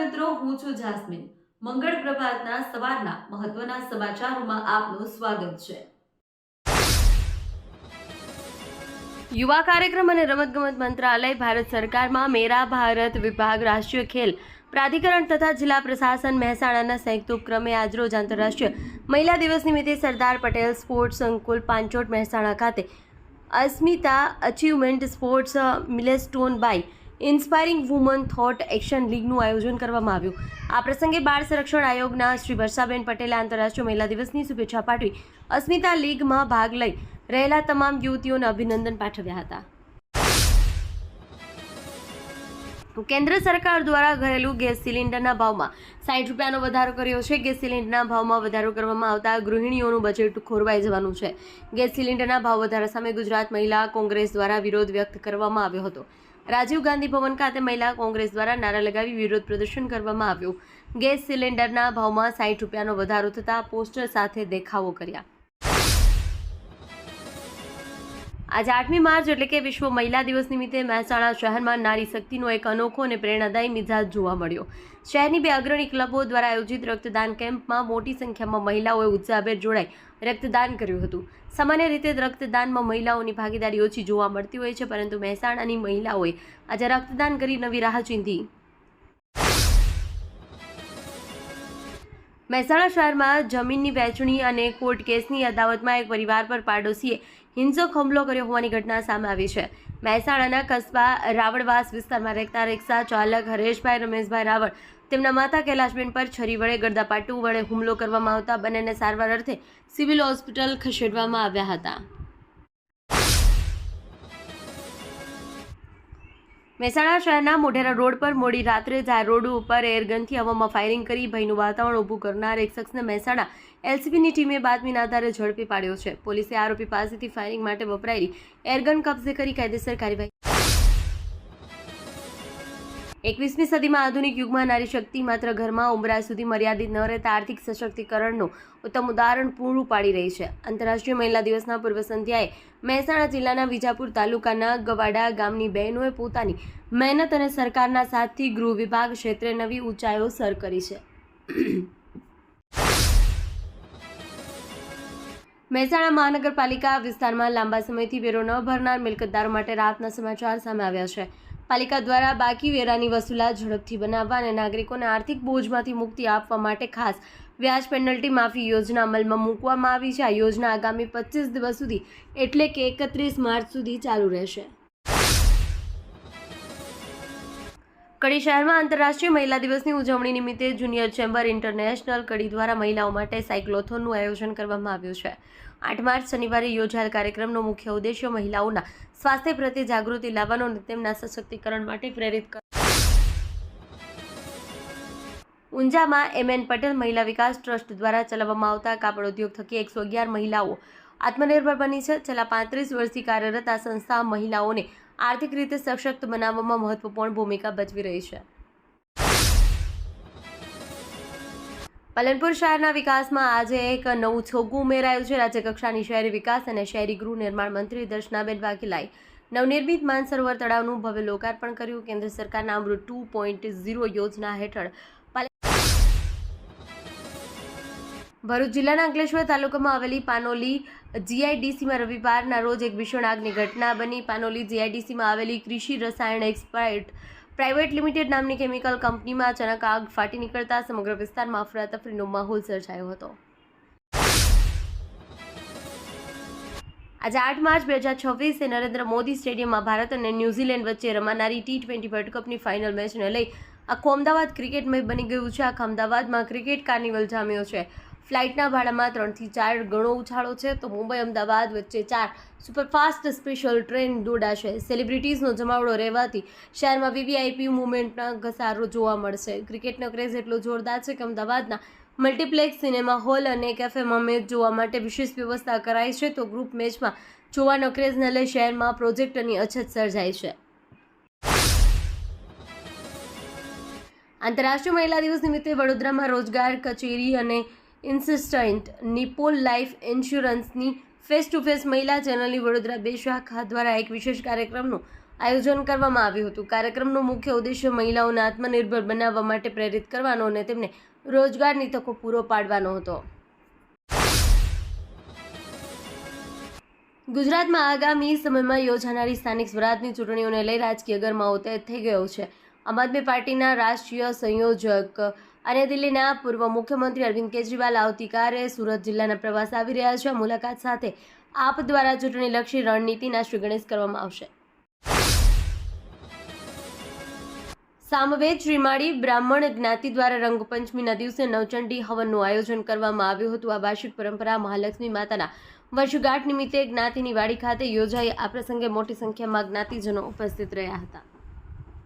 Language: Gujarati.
મિત્રો, હું છું જાસ્મીન. મંગળ પ્રભાતના સવારના મહત્વના સમાચારોમાં આપનું સ્વાગત છે. યુવા કાર્યક્રમ અને રમતગમત મંત્રાલય ભારત સરકારમાં મેરા ભારત વિભાગ રાષ્ટ્રીય ખેલ પ્રાધિકરણ તથા જિલ્લા પ્રશાસન મહેસાણાના સંયુક્ત ઉપક્રમે આજરોજ આંતરરાષ્ટ્રીય મહિલા દિવસ નિમિત્તે સરદાર પટેલ સ્પોર્ટ્સ સંકુલ પાંચોટ મહેસાણા ખાતે Asmita achievement sports milestone by inspiring woman thought action લીગનું આયોજન કરવામાં આવ્યું. આ પ્રસંગે બાળ સંરક્ષણ આયોગના શ્રી વર્ષાબેન પટેલે આંતરરાષ્ટ્રીય મહિલા દિવસની શુભેચ્છા પાઠવી અસ્મિતા લીગમાં ભાગ લઈ રહેલા તમામ યુવતીઓને અભિનંદન પાઠવ્યા હતા. કેન્દ્ર સરકાર દ્વારા ઘરેલું ગેસ સિલિન્ડરના ભાવમાં 60 રૂપિયાનો વધારો કર્યો છે. ગેસ સિલિન્ડરના ભાવમાં વધારો કરવામાં આવતા ગૃહિણીઓનું બજેટ ખોરવાઈ જવાનું છે. ગેસ સિલિન્ડરના ભાવ વધારા સામે ગુજરાત મહિલા કોંગ્રેસ દ્વારા વિરોધ વ્યક્ત કરવામાં આવ્યો હતો. રાજીવ ગાંધી ભવન ખાતે મહિલા કોંગ્રેસ દ્વારા નારા લગાવી વિરોધ પ્રદર્શન કરવામાં આવ્યું. ગેસ સિલિન્ડરના ભાવમાં 60 રૂપિયાનો વધારો થતાં પોસ્ટર સાથે દેખાવો કર્યા. આજે 8મી માર્ચ એટલે કે વિશ્વ મહિલા દિવસ નિમિત્તે મહેસાણા શહેરમાં નારી શક્તિનો એક અનોખો અને પ્રેરણાદાયી મિજાજ જોવા મળ્યો. શહેરની 2 અગ્રણી ક્લબો દ્વારા આયોજિત રક્તદાન કેમ્પમાં મોટી સંખ્યામાં મહિલાઓએ ઉત્સાહભેર જોડાઈ રક્તદાન કર્યું હતું. સામાન્ય રીતે રક્તદાનમાં મહિલાઓની ભાગીદારી ઓછી જોવા મળતી હોય છે, પરંતુ મહેસાણાની મહિલાઓએ આજે રક્તદાન કરી નવી રાહ ચીંધી. મહેસાણા શહેરમાં જમીનની વહેંચણી અને કોર્ટ કેસની અદાવતમાં એક પરિવાર પર પાડોશીએ હિંસક હુમલો કર્યો હોવાની ઘટના સામે આવી છે. મહેસાણાના કસ્બા રાવળવાસ વિસ્તારમાં રહેતા રિક્ષા ચાલક હરેશભાઈ રમેશભાઈ રાવળ તેમના માતા કૈલાશબેન પર છરી વડે ગરદાપાટુ વડે હુમલો કરવામાં આવતા બંનેને સારવાર અર્થે સિવિલ હોસ્પિટલ ખસેડવામાં આવ્યા હતા. મહેસાણા શહેરના મોઢેરા રોડ પર મોડી રાત્રે જાહેર રોડ ઉપર એરગનથી હવામાં ફાયરિંગ કરી ભયનું વાતાવરણ ઊભું કરનાર એક શખ્સને મહેસાણા એલસીબીની ટીમે બાતમીના આધારે ઝડપી પાડ્યો છે. પોલીસે આરોપી પાસેથી ફાયરિંગ માટે વપરાયેલી એરગન કબજે કરી કાયદેસર કાર્યવાહી. 21મી સદીમાં આધુનિક યુગમાં નારી શક્તિ માત્ર ઘરમાં ઉંબરા સુધી મર્યાદિત ન રહેતા આર્થિક સશક્તિકરણનું ઉત્તમ ઉદાહરણ પૂરું પાડી રહી છે. આંતરરાષ્ટ્રીય મહિલા દિવસના પૂર્વ સંધ્યાએ મહેસાણા જિલ્લાના વિજાપુર તાલુકાના ગવાડા ગામની બહેનોએ પોતાની મહેનત અને સરકારના સાથથી ગૃહ વિભાગ ક્ષેત્રે નવી ઊંચાઈઓ સર કરી છે. મહેસાણા મહાનગરપાલિકા વિસ્તારમાં લાંબા સમયથી વેરો ન ભરનાર મિલકતદારો માટે રાહતના સમાચાર સામે આવ્યા છે. પાલિકા દ્વારા બાકી વેરાની વસૂલાત ઝડપથી બનાવવા અને નાગરિકોને આર્થિક બોજમાંથી મુક્તિ આપવા માટે ખાસ વ્યાજ પેનલ્ટી માફી યોજના અમલમાં મૂકવામાં આવી છે. આ યોજના આગામી 25 દિવસ સુધી એટલે કે 31 માર્ચ સુધી ચાલુ રહેશે. કડી શહેરમાં આંતરરાષ્ટ્રીય મહિલા દિવસની ઉજવણી નિમિત્તે જુનિયર ચેમ્બર ઇન્ટરનેશનલ કડી દ્વારા મહિલાઓ માટે સાયક્લોથોનનું આયોજન કરવામાં આવ્યું છે. 8 માર્ચ શનિવારે યોજાયેલ કાર્યક્રમનો મુખ્ય ઉદ્દેશ્ય મહિલાઓના સ્વાસ્થ્ય પ્રત્યે જાગૃતિ લાવવાનો અને તેમના સશક્તિકરણ માટે પ્રેરિત કરવાનો. ઊંઝામાં એમએન પટેલ મહિલા વિકાસ ટ્રસ્ટ દ્વારા ચલાવવામાં આવતા કાપડ ઉદ્યોગ થકી 111 મહિલાઓ આત્મનિર્ભર બની છે. છેલ્લા 35 વર્ષથી કાર્યરત આ સંસ્થા મહિલાઓને આર્થિક રીતે સશક્ત બનાવવામાં મહત્વપૂર્ણ ભૂમિકા ભજવી રહી છે. પાલનપુર શહેરના વિકાસમાં આજે એક નવું છોગું ઉમેરાયું છે. રાજ્યકક્ષાની શહેરી વિકાસ અને શહેરી ગૃહ નિર્માણ મંત્રી દર્શનાબેન વાઘેલાએ નવનિર્મિત માનસરોવર તળાવનું ભવ્ય લોકાર્પણ કર્યું. કેન્દ્ર સરકારના અમૃત 2.0 યોજના હેઠળ ભરૂચ જિલ્લાના અંકલેશ્વર તાલુકામાં આવેલી પાનોલી જીઆઈડીસીમાં રવિવારના રોજ એક ભીષણ આગની ઘટના બની. પાનોલી જીઆઈડીસીમાં આવેલી કૃષિ રસાયણ એક્સપર્ટ પ્રાઇવેટ લિમિટેડ નામની કેમિકલ કંપનીમાં અચાનક આગ ફાટી નીકળતા સમગ્ર વિસ્તારમાં અફરાતફરીનો માહોલ સર્જાયો હતો. આજે 8 માર્ચ 2026 નરેન્દ્ર મોદી સ્ટેડિયમમાં ભારત અને ન્યૂઝીલેન્ડ વચ્ચે રમાનારી T20 વર્લ્ડ કપની ફાઇનલ મેચને લઈ આખું અમદાવાદ ક્રિકેટમય બની ગયું છે. આખા અમદાવાદમાં ક્રિકેટ કાર્નિવલ જામ્યો છે. ફ્લાઇટના ભાડામાં 3 થી 4 ગણો ઉછાળો છે. તો મુંબઈ અમદાવાદ વચ્ચે 4 સુપરફાસ્ટ સ્પેશિયલ ટ્રેન દોડાશે. સેલિબ્રિટીઝનો જમાવડો રહેવાથી શહેરમાં વીવીઆઈપી મુવમેન્ટના ઘસારો જોવા મળશે. ક્રિકેટનો ક્રેઝ એટલો જોરદાર છે કે અમદાવાદના મલ્ટીપ્લેક્સ સિનેમા હોલ અને કેફેમાં મેચ જોવા માટે વિશેષ વ્યવસ્થા કરાઈ છે. તો ગ્રુપ મેચમાં જોવાનો ક્રેઝને લઈ શહેરમાં પ્રોજેક્ટરની અછત સર્જાઈ છે. આંતરરાષ્ટ્રીય મહિલા દિવસ નિમિત્તે વડોદરામાં રોજગાર કચેરી અને ઇન્સિસ્ટન્ટ નિપોલ લાઈફ ઇન્સ્યોરન્સની ફેસ ટુ ફેસ મહિલા ચેનલની વડોદરા 2 શાખા દ્વારા એક વિશેષ કાર્યક્રમનું આયોજન કરવામાં આવ્યું હતું। કાર્યક્રમનો મુખ્ય ઉદ્દેશ્ય મહિલાઓને આત્મનિર્ભર બનાવવા માટે પ્રેરિત કરવાનો અને તેમને રોજગારની તકો પૂરો પાડવાનો હતો। ગુજરાતમાં આગામી સમયમાં યોજાનારી સ્થાનિક સ્વરાજની ચૂંટણીઓને લઈ રાજકીય ગરમાવો થઈ ગયો છે। આમ આદમી પાર્ટીના રાષ્ટ્રીય સંયોજક અને દિલ્હીના પૂર્વ મુખ્યમંત્રી અરવિંદ કેજરીવાલ આવતીકાલે સુરત જિલ્લાના પ્રવાસ આવી રહ્યા છે। મુલાકાત સાથે આપ દ્વારા ચૂંટણીલક્ષી રણનીતિના શ્રી ગણેશ કરવામાં આવશે। સામવેદ શ્રીમાળી બ્રાહ્મણ જ્ઞાતિ દ્વારા રંગપંચમીના દિવસે નવચંડી હવનનું આયોજન કરવામાં આવ્યું હતું। આ વાર્ષિક પરંપરા મહાલક્ષ્મી માતાના વર્ષગાંઠ નિમિત્તે જ્ઞાતિની વાડી ખાતે યોજાઈ। આ પ્રસંગે મોટી સંખ્યામાં જ્ઞાતિજનો ઉપસ્થિત રહ્યા હતા।